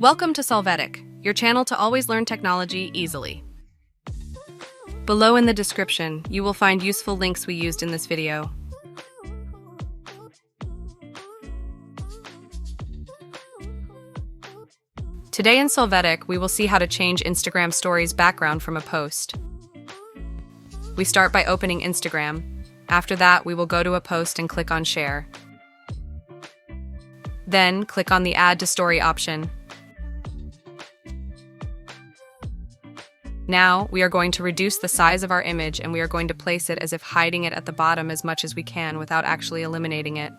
Welcome to Solvetic, your channel to always learn technology easily. Below in the description, you will find useful links we used in this video. Today in Solvetic, we will see how to change Instagram Stories background from a post. We start by opening Instagram. After that, we will go to a post and click on Share. Then, click on the Add to Story option. Now, we are going to reduce the size of our image and we are going to place it as if hiding it at the bottom as much as we can without actually eliminating it.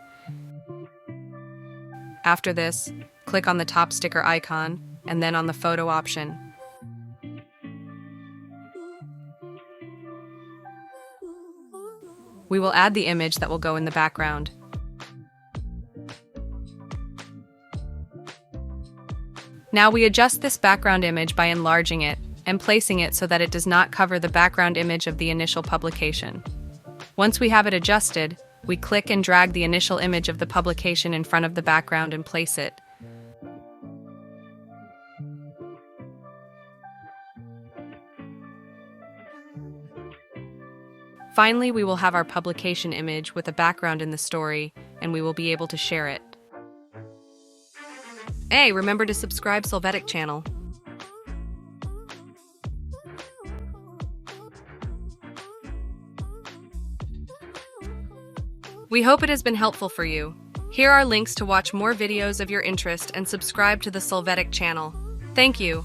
After this, click on the top sticker icon and then on the photo option. We will add the image that will go in the background. Now we adjust this background image by enlarging it and placing it so that it does not cover the background image of the initial publication. Once we have it adjusted, we click and drag the initial image of the publication in front of the background and place it. Finally, we will have our publication image with a background in the story, and we will be able to share it. Hey, remember to subscribe Solvetic channel. We hope it has been helpful for you. Here are links to watch more videos of your interest and subscribe to the Solvetic channel. Thank you.